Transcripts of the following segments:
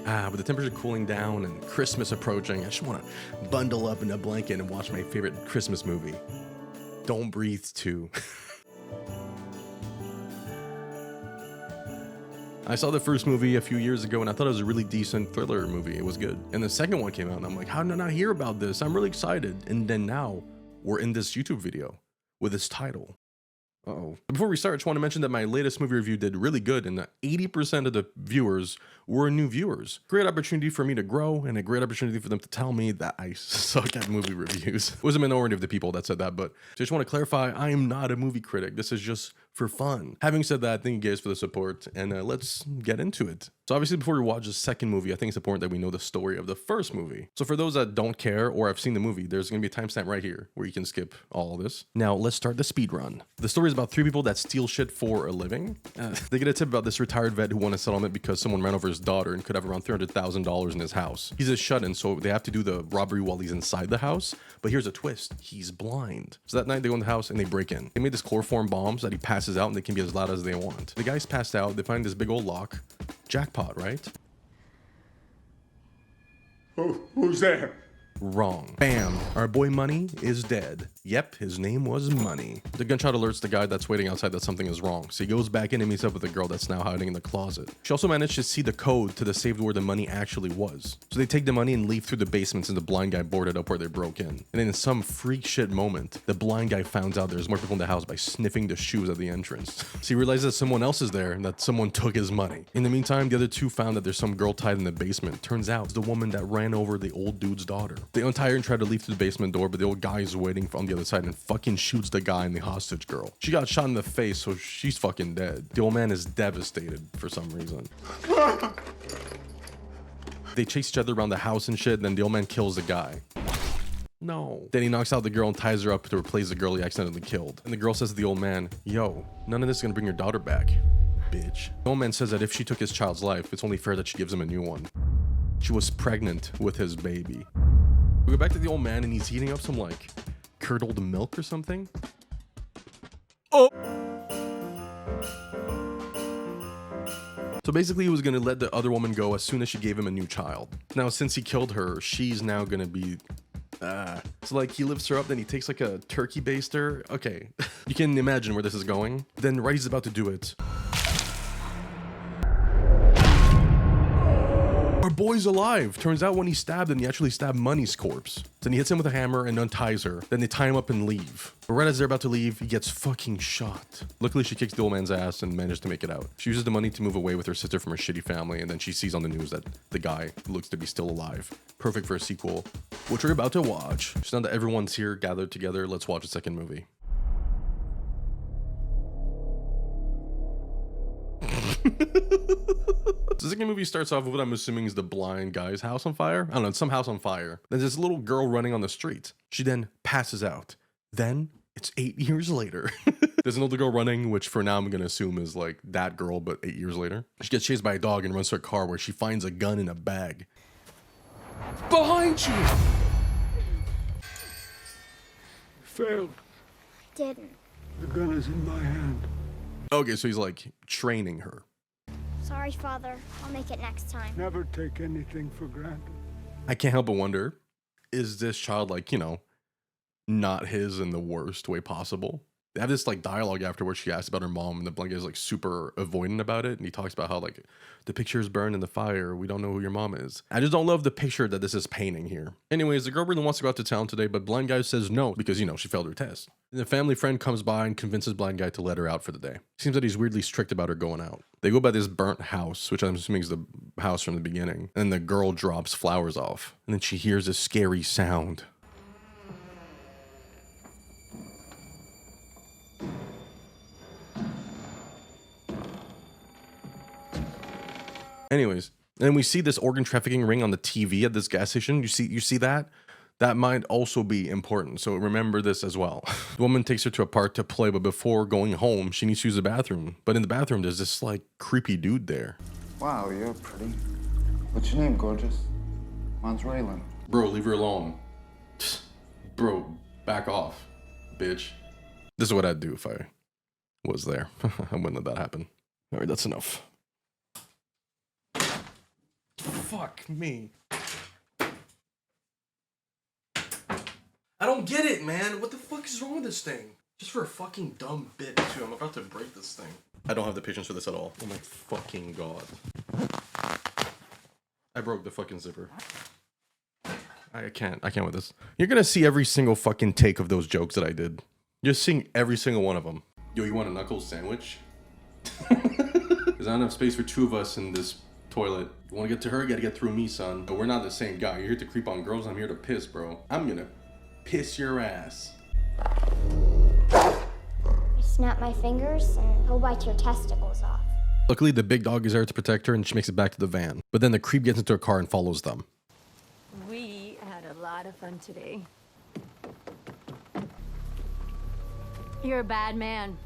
With the temperature cooling down and Christmas approaching, I just want to bundle up in a blanket and watch my favorite Christmas movie, Don't Breathe 2. I saw the first movie a few years ago and I thought it was a really decent thriller movie. It was good. And the second one came out and I'm like, how did I not hear about this? I'm really excited. And then now we're in this YouTube video with this title. Uh-oh. Before we start, I just want to mention that my latest movie review did really good and that 80% of the viewers were new viewers. Great opportunity for me to grow and a great opportunity for them to tell me that I suck at movie reviews. It was a minority of the people that said that, but I just want to clarify, I am not a movie critic. This is just for fun. Having said that, thank you guys for the support and let's get into it. So obviously before we watch the second movie, I think it's important that we know the story of the first movie. So for those that don't care or have seen the movie, there's going to be a timestamp right here where you can skip all of this. Now let's start the speed run. The story is about 3 people that steal shit for a living. They get a tip about this retired vet who won a settlement because someone ran over his daughter and could have around $300,000 in his house. He's a shut-in, so they have to do the robbery while he's inside the house. But here's a twist, he's blind. So that night they go in the house and they break in. They made this chloroform bombs that he passes out and they can be as loud as they want. The guy's passed out, they find this big old lock. Jackpot, right? Who's there? Wrong. Bam. Our boy Money is dead. Yep, his name was Money. The gunshot alerts the guy that's waiting outside that something is wrong, so he goes back in and meets up with the girl that's now hiding in the closet. She also managed to see the code to the safe where the money actually was. So they take the money and leave through the basement since the blind guy boarded up where they broke in. And then in some freak shit moment, the blind guy finds out there's more people in the house by sniffing the shoes at the entrance. So he realizes that someone else is there and that someone took his money. In the meantime, the other two found that there's some girl tied in the basement. Turns out it's the woman that ran over the old dude's daughter. They untie her and try to leave through the basement door, but the old guy is waiting on the other side and fucking shoots the guy and the hostage girl. She got shot in the face, so she's fucking dead. The old man is devastated for some reason. They chase each other around the house and shit, and then the old man kills the guy. No. Then he knocks out the girl and ties her up to replace the girl he accidentally killed. And the girl says to the old man, yo, none of this is gonna bring your daughter back, bitch. The old man says that if she took his child's life, it's only fair that she gives him a new one. She was pregnant with his baby. We go back to the old man and he's heating up some like curdled milk or something. Oh! So basically he was gonna let the other woman go as soon as she gave him a new child. Now since he killed her, she's now gonna be so like he lifts her up, then he takes like a turkey baster. Okay, you can imagine where this is going. Then right as he's about to do it, our boy's alive. Turns out when he stabbed him, he actually stabbed Money's corpse. Then he hits him with a hammer and unties her. Then they tie him up and leave. But right as they're about to leave, he gets fucking shot. Luckily, she kicks the old man's ass and manages to make it out. She uses the money to move away with her sister from her shitty family, and then she sees on the news that the guy looks to be still alive. Perfect for a sequel, which we're about to watch. So now that everyone's here gathered together, let's watch the second movie. The second movie starts off with what I'm assuming is the blind guy's house on fire. I don't know, it's some house on fire. There's this little girl running on the street. She then passes out. Then it's 8 years later. There's another girl running, which for now I'm gonna assume is like that girl, but 8 years later. She gets chased by a dog and runs to her car where she finds a gun in a bag. Behind you! Failed. Didn't. The gun is in my hand. Okay, so he's like training her. Sorry, Father. I'll make it next time. Never take anything for granted. I can't help but wonder, is this child like, you know, not his in the worst way possible? They have this like dialogue afterwards. She asks about her mom and the blanket is like super avoidant about it. And he talks about how like the picture is burned in the fire. We don't know who your mom is. I just don't love the picture that this is painting here. Anyways, the girl really wants to go out to town today, but blind guy says no because, you know, she failed her test. And the family friend comes by and convinces blind guy to let her out for the day. Seems that he's weirdly strict about her going out. They go by this burnt house, which I'm assuming is the house from the beginning. And the girl drops flowers off. And then she hears a scary sound. Anyways, and then we see this organ trafficking ring on the TV at this gas station. You see that? That might also be important. So remember this as well. The woman takes her to a park to play, but before going home, she needs to use the bathroom. But in the bathroom, there's this like creepy dude there. Wow, you're pretty. What's your name, gorgeous? Mine's Raylan. Bro, leave her alone. Bro, back off, bitch. This is what I'd do if I was there. I wouldn't let that happen. All right, that's enough. fuck me. I don't get it, man. What the fuck is wrong with this thing? Just for a fucking dumb bit, too. I'm about to break this thing. I don't have the patience for this at all. Oh my fucking god. I broke the fucking zipper. I can't with this. You're gonna see every single fucking take of those jokes that I did. You're seeing every single one of them. Yo, you want a knuckles sandwich? There's not enough space for two of us in this toilet. You wanna get to her, you gotta get through me, son. But we're not the same guy. You're here to creep on girls, I'm here to piss, bro. I'm gonna piss your ass. I snap my fingers and he'll bite your testicles off. Luckily, the big dog is there to protect her and she makes it back to the van. But then the creep gets into a car and follows them. We had a lot of fun today. You're a bad man.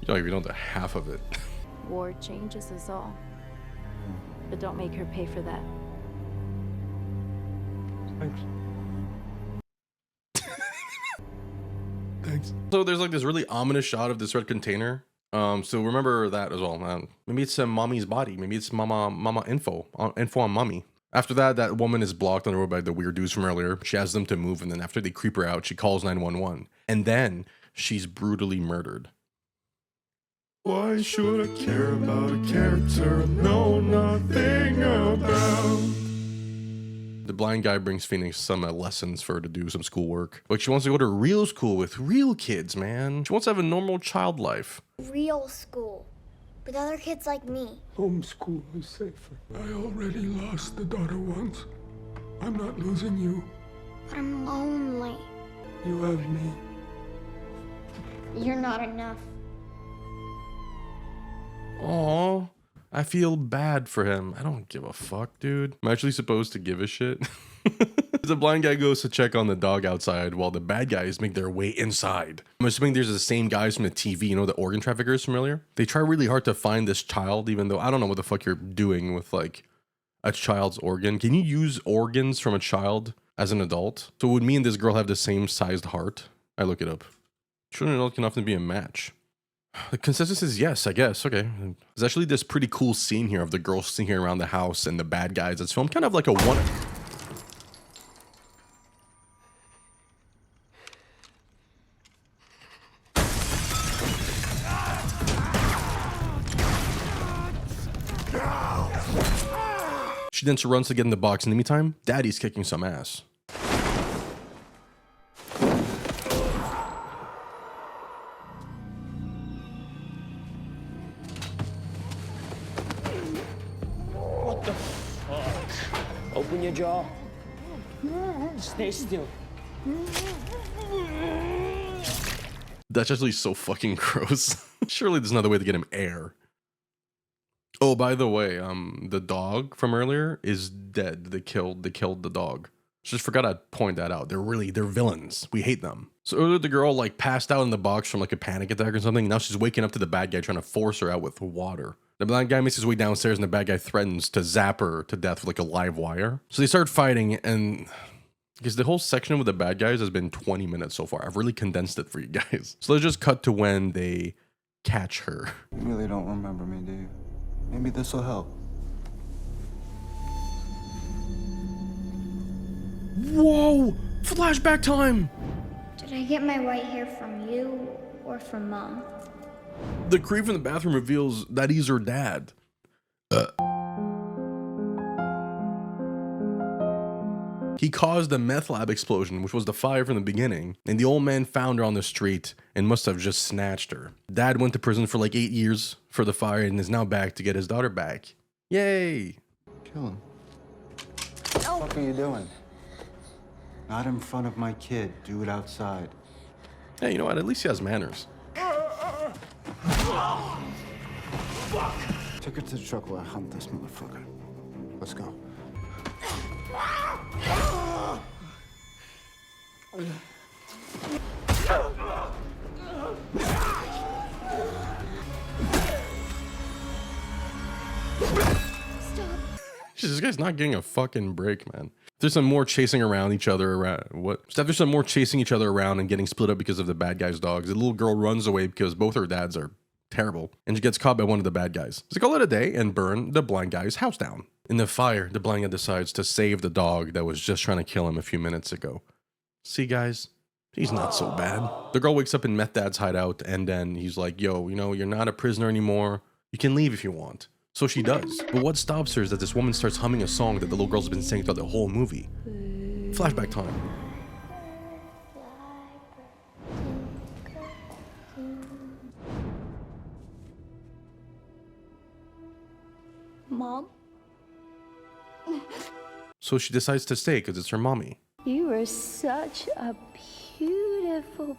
You don't even know the half of it. War changes us all. But don't make her pay for that. Thanks. Thanks. So there's like this really ominous shot of this red container. So remember that as well, man. Maybe it's mommy's body. Maybe it's mama info on mommy. After that, that woman is blocked on the road by the weird dudes from earlier. She asks them to move, and then after they creep her out, she calls 911. And then she's brutally murdered. Why should I care about a character I know nothing about? The blind guy brings Phoenix some lessons for her to do some schoolwork. But she wants to go to real school with real kids, man. She wants to have a normal child life. Real school. With other kids like me. Homeschool is safer. I already lost the daughter once. I'm not losing you. But I'm lonely. You have me. You're not enough. Aww, I feel bad for him. I don't give a fuck, dude. I'm actually supposed to give a shit. The blind guy goes to check on the dog outside while the bad guys make their way inside. I'm assuming there's the same guys from the TV, you know, the organ traffickers from earlier. They try really hard to find this child, even though I don't know what the fuck you're doing with like a child's organ. Can you use organs from a child as an adult? So would me and this girl have the same sized heart? I look it up. Children and adults can often be a match. The consensus is yes, I guess. Okay. There's actually this pretty cool scene here of the girl singing around the house and the bad guys. It's filmed kind of like a one. She then runs to get in the box. In the meantime, Daddy's kicking some ass. What the fuck? Open your jaw. Stay still. That's actually so fucking gross. Surely there's another way to get him air. Oh, by the way, the dog from earlier is dead. They killed the dog. Just forgot I'd point that out. They're villains. We hate them. So earlier the girl like passed out in the box from like a panic attack or something. Now she's waking up to the bad guy trying to force her out with water. The blind guy makes his way downstairs and the bad guy threatens to zap her to death with like a live wire. So they start fighting, and because the whole section with the bad guys has been 20 minutes so far. I've really condensed it for you guys. So let's just cut to when they catch her. You really don't remember me, do you? Maybe this will help. Whoa! Flashback time! Did I get my white hair from you or from Mom? The creep in the bathroom reveals that he's her dad. He caused the meth lab explosion, which was the fire from the beginning, and the old man found her on the street and must have just snatched her. Dad went to prison for like 8 years for the fire and is now back to get his daughter back. Yay! Kill him. What the fuck are you doing? Not in front of my kid. Do it outside. Hey, you know what? At least he has manners. Take her to the truck while I hunt this motherfucker. Let's go. This guy's not getting a fucking break, man. There's some more chasing around each other around there's some more chasing each other around and getting split up because of the bad guy's dogs. The little girl runs away because both her dads are terrible, and she gets caught by one of the bad guys. So they call it a day and burn the blind guy's house down. In the fire, the blind guy decides to save the dog that was just trying to kill him a few minutes ago. See, guys? He's not so bad. The girl wakes up in Meth Dad's hideout, and then he's like, yo, you know, you're not a prisoner anymore. You can leave if you want. So she does. But what stops her is that this woman starts humming a song that the little girl's been singing throughout the whole movie. Flashback time. Mom, So she decides to stay because it's her mommy. you are such a beautiful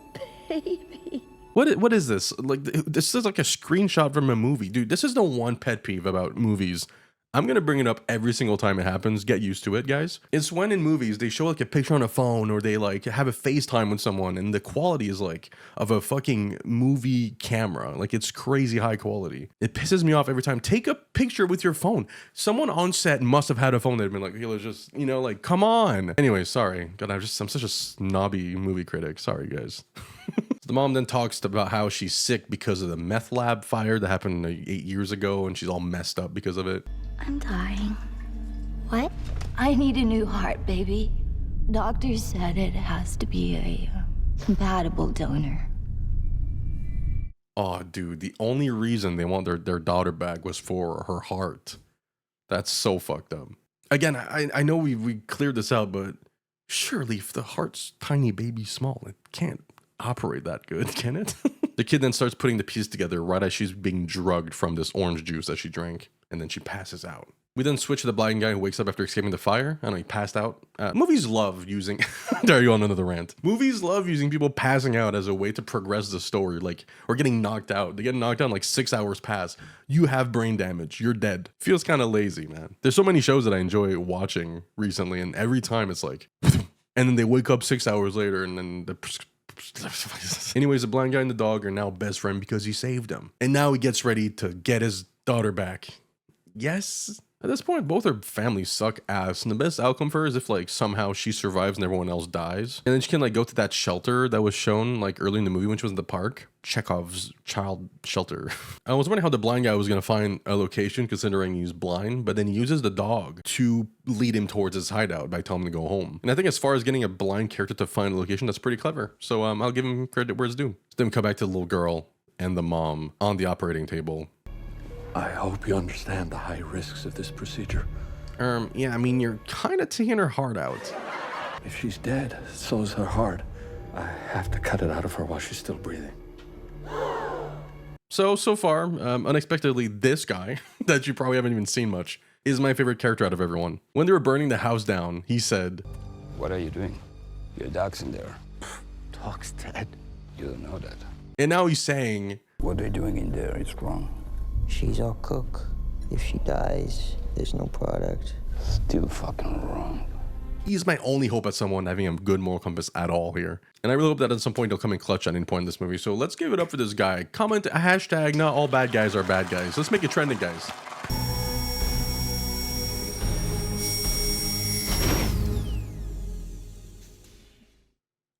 baby. What is this? Like, this is like a screenshot from a movie. Dude, this is the one pet peeve about movies. I'm going to bring it up every single time it happens. Get used to it, guys. It's when in movies, they show like a picture on a phone or they like have a FaceTime with someone and the quality is like of a fucking movie camera. Like it's crazy high quality. It pisses me off every time. Take a picture with your phone. Someone on set must have had a phone that had been like, hey, let's just, you know, like, come on. Anyway, sorry. God, I'm such a snobby movie critic. Sorry, guys. The mom then talks about how she's sick because of the meth lab fire that happened 8 years ago and she's all messed up because of it. I'm dying. What? I need a new heart, baby. Doctor said it has to be a compatible donor. Oh, dude, the only reason they want their daughter back was for her heart. That's so fucked up. Again, I know we cleared this out, but surely if the heart's tiny baby small, it can't operate that good, can it? The kid then starts putting the pieces together right as she's being drugged from this orange juice that she drank, and then she passes out. We then switch to the blind guy who wakes up after escaping the fire. I know he passed out. Movies love using... There you go, on another rant. Movies love using people passing out as a way to progress the story, like, or getting knocked out. They get knocked out, like 6 hours pass. You have brain damage. You're dead. Feels kind of lazy, man. There's so many shows that I enjoy watching recently, and every time it's like... and then they wake up 6 hours later, and then the... Anyways, the blind guy and the dog are now best friends because he saved them. And now he gets ready to get his daughter back. Yes? At this point, both her families suck ass. And the best outcome for her is if, like, somehow she survives and everyone else dies. And then she can, like, go to that shelter that was shown, like, early in the movie when she was in the park. Chekhov's child shelter. I was wondering how the blind guy was going to find a location considering he's blind, but then he uses the dog to lead him towards his hideout by telling him to go home. And I think as far as getting a blind character to find a location, that's pretty clever. So I'll give him credit where it's due. Then we come back to the little girl and the mom on the operating table. I hope you understand the high risks of this procedure. Yeah, I mean, you're kind of taking her heart out. If she's dead, so is her heart. I have to cut it out of her while she's still breathing. So far, unexpectedly, this guy, that you probably haven't even seen much, is my favorite character out of everyone. When they were burning the house down, he said, What are you doing? Your dog's in there. Dog's dead. You don't know that. and now he's saying, What they're doing in there is wrong. She's our cook. If she dies, there's no product. Still fucking wrong. he's my only hope at someone having a good moral compass at all here. And I really hope that at some point he'll come in clutch at any point in this movie. So let's give it up for this guy. Comment a hashtag, not all bad guys are bad guys. Let's make it trending, guys.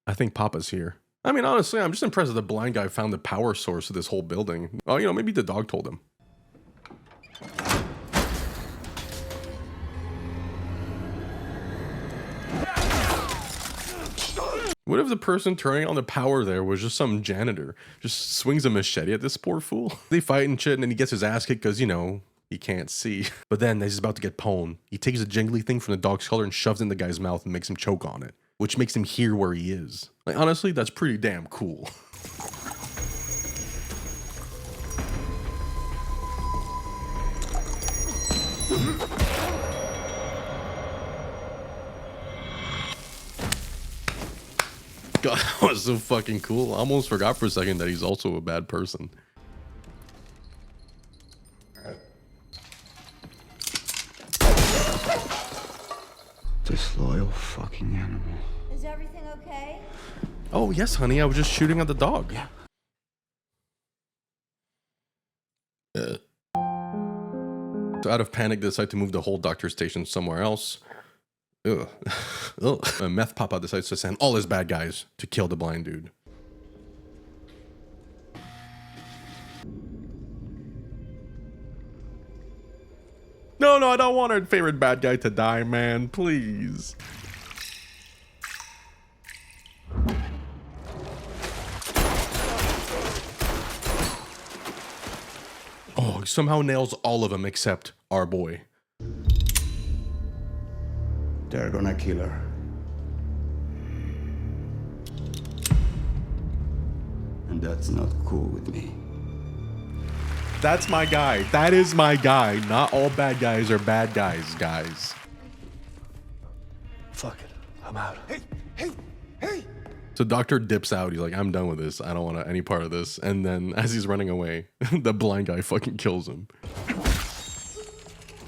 I think Papa's here. I mean, honestly, I'm just impressed that the blind guy found the power source of this whole building. Oh, you know, maybe the dog told him. What if the person turning on the power there was just some janitor? Just swings a machete at this poor fool. They fight and shit, and then he gets his ass kicked because, you know, he can't see. But then as he's about to get pwned, he takes a jingly thing from the dog's collar and shoves it in the guy's mouth and makes him choke on it, which makes him hear where he is. Like, honestly, that's pretty damn cool. God, that was so fucking cool. I almost forgot for a second that he's also a bad person. Disloyal fucking animal. Is everything okay? Oh, yes, honey. I was just shooting at the dog. Yeah. So out of panic, they decide to move the whole doctor station somewhere else. Ugh. Ugh. Meth Papa decides to send all his bad guys to kill the blind dude. No. no, I don't want our favorite bad guy to die, man. Please. Oh, somehow nails all of them except our boy. They're gonna kill her. And that's not cool with me. That's my guy. That is my guy. Not all bad guys are bad guys, guys. Fuck it. I'm out. Hey! So Doctor dips out. He's like, I'm done with this. I don't want any part of this. And then as he's running away, the blind guy fucking kills him.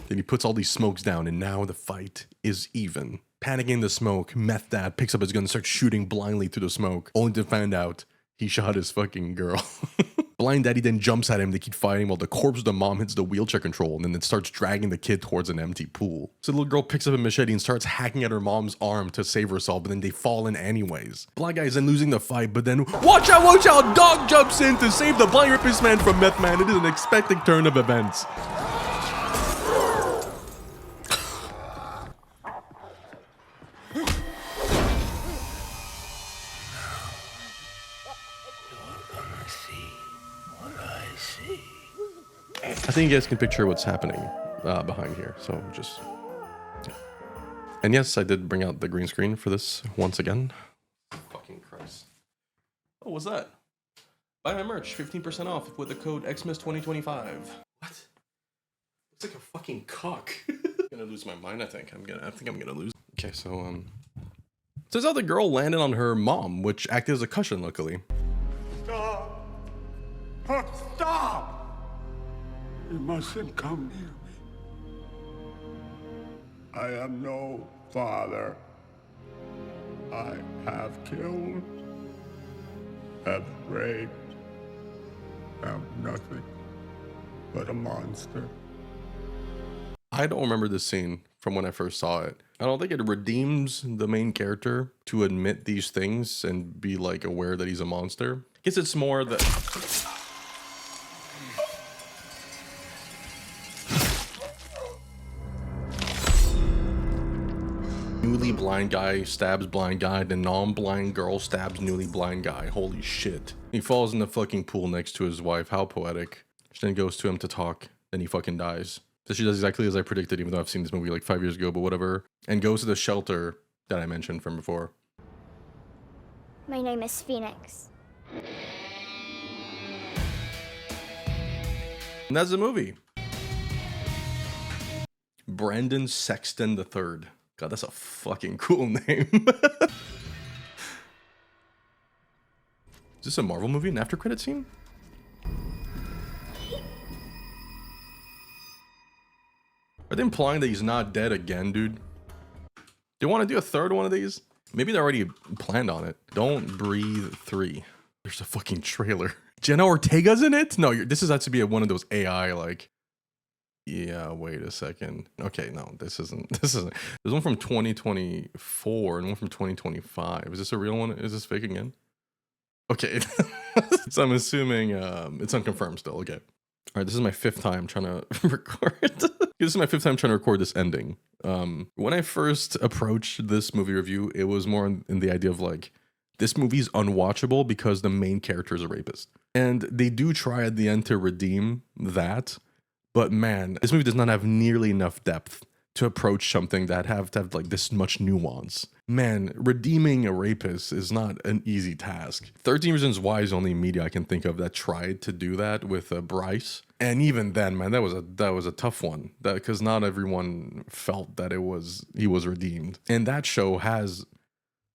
Then he puts all these smokes down, and now the fight is even. Panicking the smoke, Meth Dad picks up his gun and starts shooting blindly through the smoke, only to find out he shot his fucking girl. Blind Daddy then jumps at him. They keep fighting while the corpse of the mom hits the wheelchair control and then it starts dragging the kid towards an empty pool. So the little girl picks up a machete and starts hacking at her mom's arm to save herself, but then they fall in anyways. Blind Guy is then losing the fight, but then watch out, Dog jumps in to save the blind rapist man from Meth Man. It is an unexpected turn of events. I think you guys can picture what's happening behind here. So just, yeah. And yes, I did bring out the green screen for this once again. Fucking Christ. Oh, what's that? Buy my merch, 15% off with the code XMIS2025. What? Looks like a fucking cock. I'm gonna lose my mind, I think. I think I'm gonna lose. Okay, so, turns out the girl landed on her mom, which acted as a cushion, luckily. Stop! Stop! You mustn't come near me. I am no father. I have killed, have raped, am nothing but a monster. I don't remember this scene from when I first saw it. I don't think it redeems the main character to admit these things and be like aware that he's a monster. I guess it's more that... Newly blind guy stabs blind guy, the non-blind girl stabs newly blind guy. Holy shit. He falls in the fucking pool next to his wife. How poetic. She then goes to him to talk, then he fucking dies. So she does exactly as I predicted, even though I've seen this movie like 5 years ago, but whatever. And goes to the shelter that I mentioned from before. My name is Phoenix. And that's the movie. Brandon Sexton III. God, that's a fucking cool name. Is this a Marvel movie, an after credit scene? Are they implying that he's not dead again, dude? Do you want to do a third one of these? Maybe they already planned on it. Don't Breathe 3. There's a fucking trailer. Jenna Ortega's in it? No, this has to be one of those AI, like... Yeah, wait a second. Okay, no, this isn't. There's one from 2024 and one from 2025. Is this a real one? Is this fake again? Okay. So I'm assuming it's unconfirmed still. Okay. All right, this is my 5th time trying to record. This is my 5th time trying to record this ending. When I first approached this movie review, it was more in the idea of like, this movie's unwatchable because the main character is a rapist. And they do try at the end to redeem that. But man, this movie does not have nearly enough depth to approach something that have to have like this much nuance. Man, redeeming a rapist is not an easy task. 13 Reasons Why is the only media I can think of that tried to do that with Bryce. And even then, man, that was a tough one. Because not everyone felt that he was redeemed. And that show has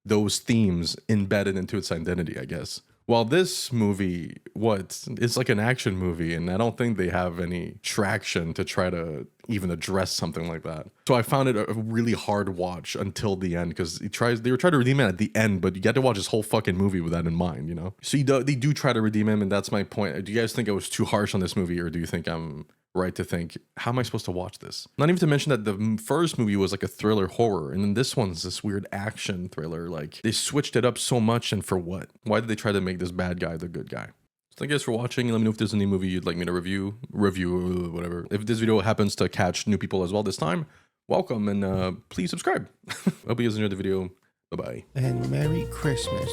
those themes embedded into its identity, I guess. While this movie, it's like an action movie, and I don't think they have any traction to try to even address something like that. So I found it a really hard watch until the end, because they were trying to redeem it at the end, but you get to watch this whole fucking movie with that in mind, you know? So they do try to redeem him, and that's my point. Do you guys think I was too harsh on this movie, or do you think I'm right to think, how am I supposed to watch this? Not even to mention that the first movie was like a thriller horror, and then this one's this weird action thriller. Like, they switched it up so much, and for what? Why did they try to make this bad guy the good guy? Thank you guys for watching. Let me know if there's any movie you'd like me to review, whatever. If this video happens to catch new people as well this time, welcome, and please subscribe. Hope you guys enjoyed the video. Bye-bye. And Merry Christmas.